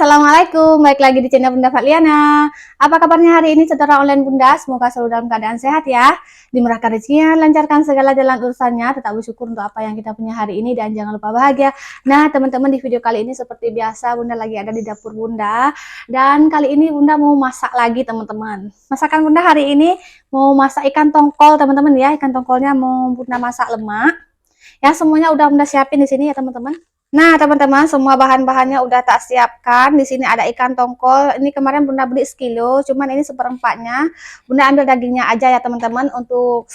Assalamualaikum, balik lagi di channel Bunda Fatliana. Apa kabarnya hari ini saudara online Bunda? Semoga selalu dalam keadaan sehat ya. Dimurahkan rezekinya, lancarkan segala jalan urusannya, tetap bersyukur untuk apa yang kita punya hari ini dan jangan lupa bahagia. Nah teman-teman, di video kali ini seperti biasa Bunda lagi ada di dapur Bunda. Dan kali ini Bunda mau masak lagi teman-teman. Masakan Bunda hari ini mau masak ikan tongkol teman-teman ya. Ikan tongkolnya mau Bunda masak lemak. Ya semuanya udah Bunda siapin di sini ya teman-teman. Nah, teman-teman, semua bahan-bahannya udah tak siapkan. Di sini ada ikan tongkol. Ini kemarin Bunda beli sekilo, cuman ini seperempatnya. Bunda ambil dagingnya aja ya, teman-teman. Untuk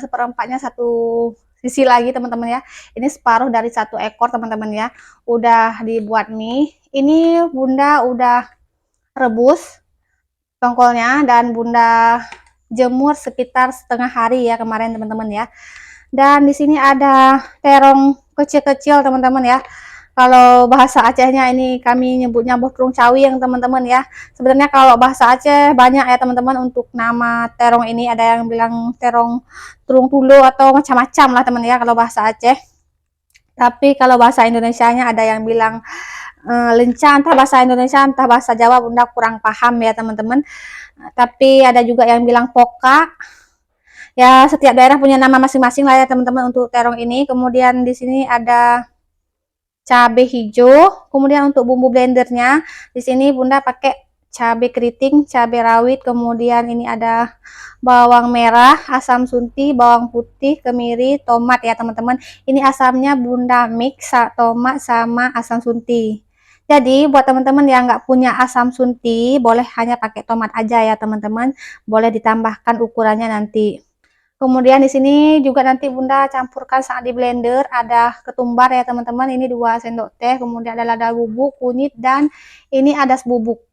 seperempatnya satu sisi lagi, teman-teman ya. Ini separuh dari satu ekor, teman-teman ya. Udah dibuat mie. Ini Bunda udah rebus tongkolnya dan Bunda jemur sekitar setengah hari ya kemarin, teman-teman ya. Dan di sini ada terong kecil-kecil teman-teman ya. Kalau bahasa Acehnya ini kami nyebutnya bokrung cawi yang teman-teman ya. Sebenarnya kalau bahasa Aceh banyak ya teman-teman untuk nama terong ini. Ada yang bilang terong turung tulu atau macam-macam lah teman ya kalau bahasa Aceh. Tapi kalau bahasa Indonesianya ada yang bilang lencah, entah bahasa Indonesia entah bahasa Jawa Bunda kurang paham ya teman-teman. Tapi ada juga yang bilang poka. Ya, setiap daerah punya nama masing-masing lah ya teman-teman untuk terong ini. Kemudian di sini ada cabai hijau. Kemudian untuk bumbu blendernya, di sini Bunda pakai cabai keriting, cabai rawit. Kemudian ini ada bawang merah, asam sunti, bawang putih, kemiri, tomat ya teman-teman. Ini asamnya Bunda mix tomat sama asam sunti. Jadi buat teman-teman yang nggak punya asam sunti, boleh hanya pakai tomat aja ya teman-teman. Boleh ditambahkan ukurannya nanti. Kemudian di sini juga nanti Bunda campurkan saat di blender, ada ketumbar ya teman-teman, ini 2 sendok teh, kemudian ada lada bubuk, kunyit, dan ini ada bubuk.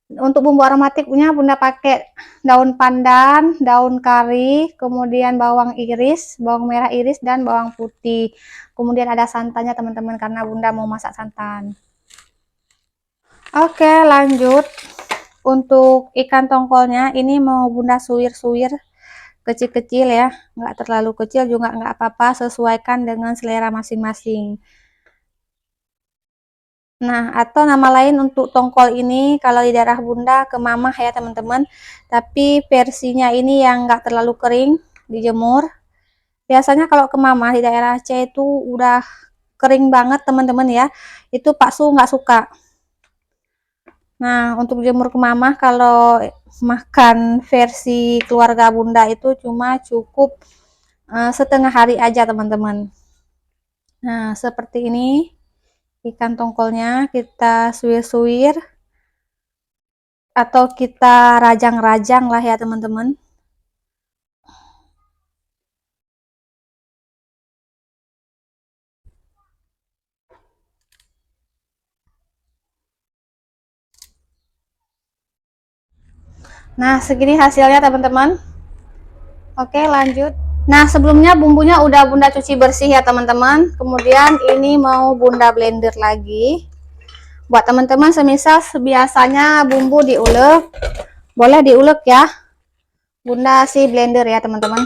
Untuk bumbu aromatiknya Bunda pakai daun pandan, daun kari, kemudian bawang iris, bawang merah iris, dan bawang putih. Kemudian ada santannya teman-teman, karena Bunda mau masak santan. Oke, lanjut. Untuk ikan tongkolnya ini mau Bunda suwir-suwir kecil-kecil ya, nggak terlalu kecil juga nggak apa-apa, sesuaikan dengan selera masing-masing. Nah, atau nama lain untuk tongkol ini kalau di daerah Bunda kemamah ya teman-teman, tapi versinya ini yang nggak terlalu kering, dijemur. Biasanya kalau kemamah di daerah Aceh itu udah kering banget teman-teman ya, itu Pak Su nggak suka. Nah, untuk jemur kemamah kalau makan versi keluarga Bunda itu cuma cukup setengah hari aja teman-teman. Nah seperti ini ikan tongkolnya kita suwir-suwir atau kita rajang-rajang lah ya teman-teman. Nah segini hasilnya teman-teman. Oke lanjut. Nah sebelumnya bumbunya udah Bunda cuci bersih ya teman-teman. Kemudian ini mau Bunda blender lagi. Buat teman-teman semisal biasanya bumbu diulek, boleh diulek ya. Bunda sih blender ya teman-teman.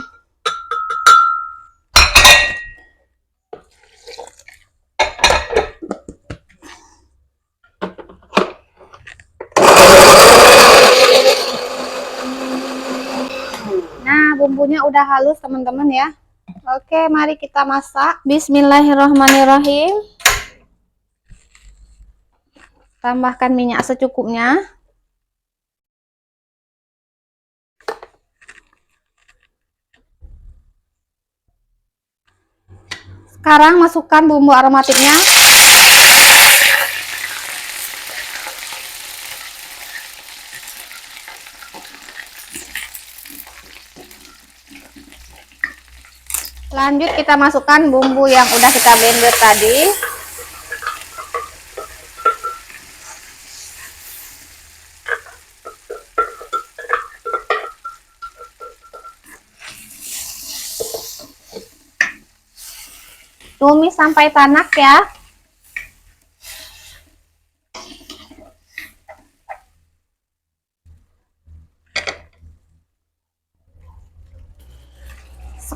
Nah bumbunya udah halus teman-teman ya. Oke mari kita masak. Bismillahirrahmanirrahim. Tambahkan minyak secukupnya. Sekarang masukkan bumbu aromatiknya. Lanjut kita masukkan bumbu yang udah kita blender tadi. Tumis sampai tanak ya.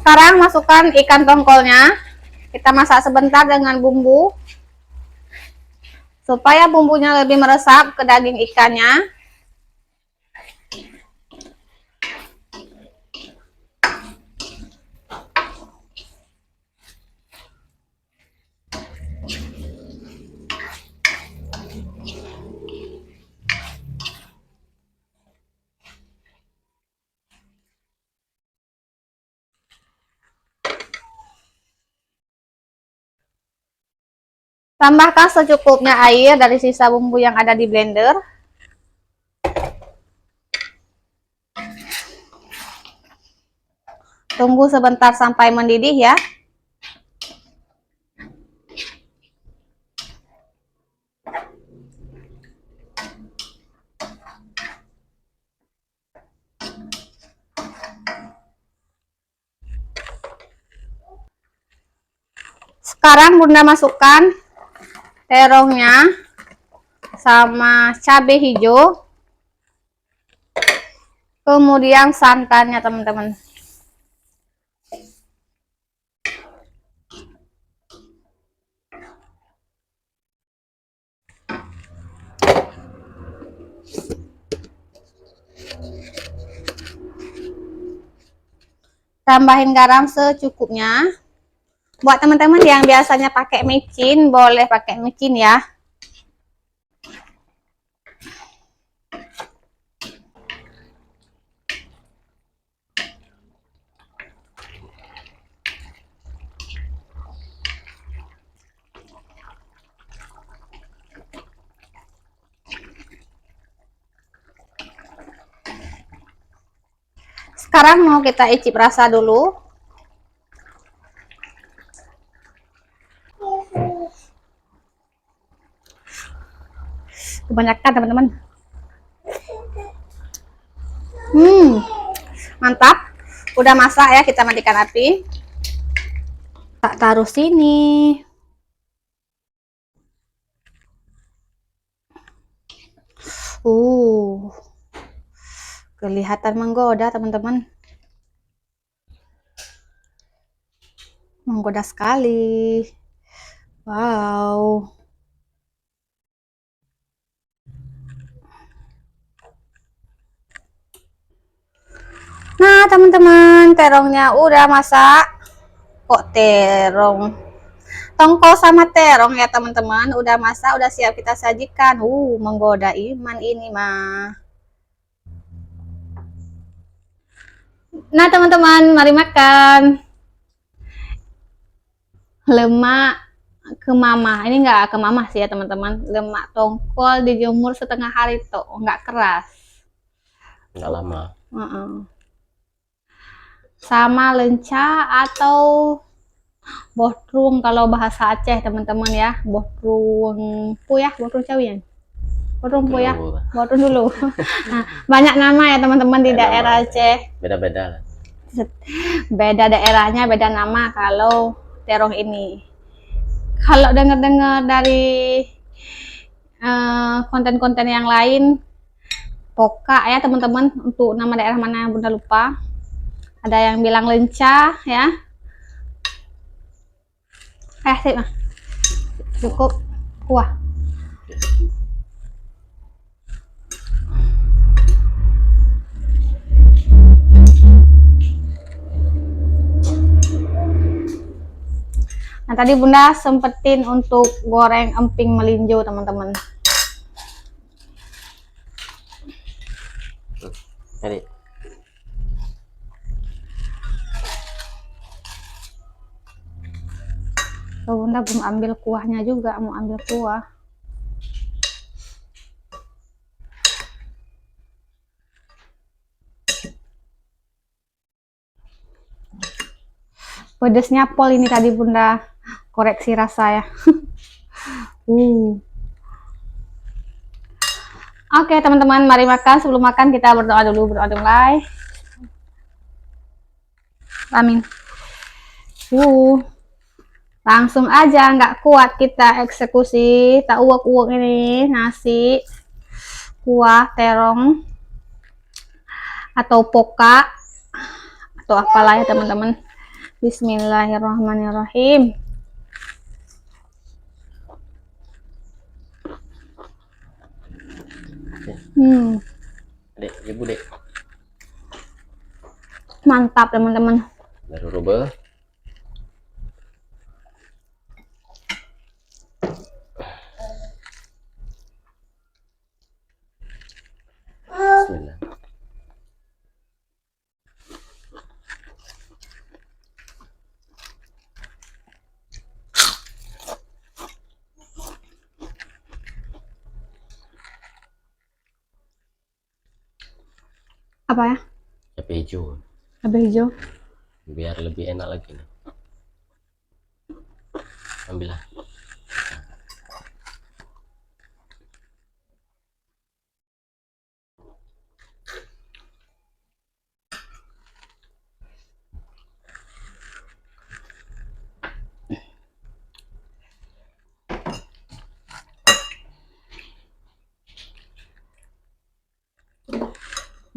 Sekarang masukkan ikan tongkolnya. Kita masak sebentar dengan bumbu supaya bumbunya lebih meresap ke daging ikannya. Tambahkan secukupnya air dari sisa bumbu yang ada di blender. Tunggu sebentar sampai mendidih ya. Sekarang Bunda masukkan terongnya sama cabai hijau, kemudian santannya teman-teman. Tambahin garam secukupnya. Buat teman-teman yang biasanya pakai micin, boleh pakai micin ya. Sekarang mau kita icip rasa dulu. Kebanyakan teman-teman. Mantap. Udah masak ya, kita matikan api. Tak taruh sini. Kelihatan menggoda teman-teman. Menggoda sekali. Wow. Nah teman-teman, terongnya udah masak. Kok terong? Tongkol sama terong ya teman-teman, udah masak, udah siap kita sajikan. Menggoda iman ini mah. Nah teman-teman, mari makan. Lemak kemamah, ini enggak kemamah sih ya teman-teman. Lemak tongkol dijemur setengah hari tuh, enggak keras. Enggak lama. Sama lenca atau botrung kalau bahasa Aceh teman-teman ya. Botrung puyah, botrung cawian. Botrung puyah, botrung dulu. Nah, banyak nama ya teman-teman di daerah Aceh. Beda-beda. Beda daerahnya, beda nama kalau terong ini. Kalau dengar-dengar dari konten-konten yang lain, poka ya teman-teman, untuk nama daerah mana Bunda lupa. Ada yang bilang lenca ya. Sip mah. Cukup kuah. Nah tadi Bunda sempetin untuk goreng emping melinjo teman-teman. Tadi. Bunda belum ambil kuahnya juga, mau ambil kuah. Pedesnya pol ini tadi Bunda koreksi rasa ya. Oke teman-teman, mari makan. Sebelum makan kita berdoa dulu, mulai. Amin. Langsung aja, nggak kuat kita eksekusi. Tak uak-uak ini nasi, kuah terong atau poka atau apalah ya teman-teman. Bismillahirrahmanirrahim. Dek, ibu dek. Mantap teman-teman. Baru rubah. Bismillah. Apa ya? Cabai hijau. Cabai hijau. Biar lebih enak lagi nih. Ambillah.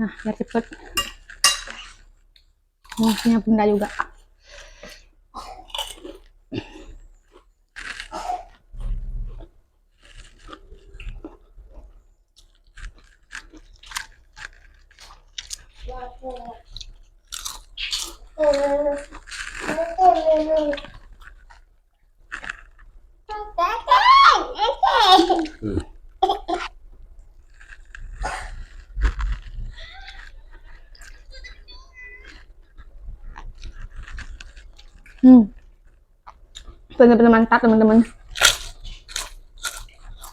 Nah, biar cepet. Punya bunda juga. Bener-bener mantap teman-teman.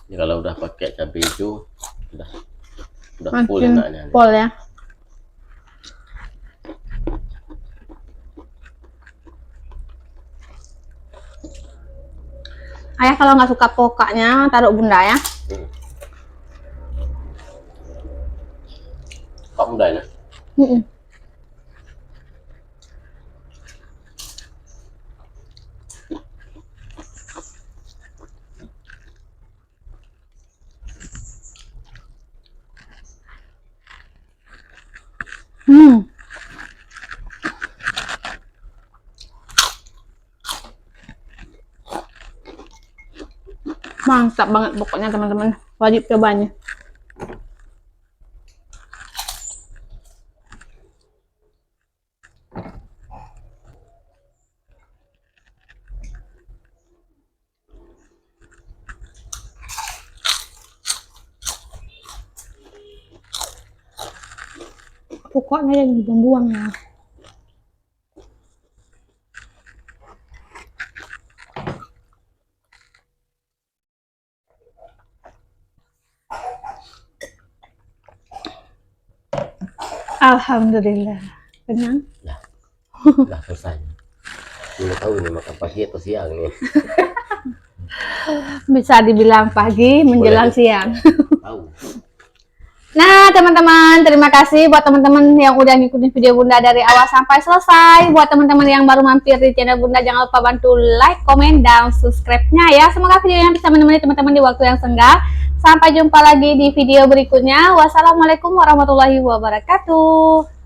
Jadi kalau udah pakai cabai hijau, udah full Makin enaknya. full ya. Ayah kalau nggak suka pokanya taruh bunda ya. Kok bunda ya? Mantap banget pokoknya teman-teman, wajib cobanya. Pokoknya yang dibuang-buang ya. Alhamdulillah, kenyang. Udah selesai. Belum tahu ini makan pagi atau siang nih. Bisa dibilang pagi menjelang siang. Tahu. Nah teman-teman, terima kasih buat teman-teman yang udah ngikutin video Bunda dari awal sampai selesai. Buat teman-teman yang baru mampir di channel Bunda, jangan lupa bantu like, komen, dan subscribe-nya ya. Semoga video yang bisa menemani teman-teman di waktu yang senggang. Sampai jumpa lagi di video berikutnya. Wassalamualaikum warahmatullahi wabarakatuh.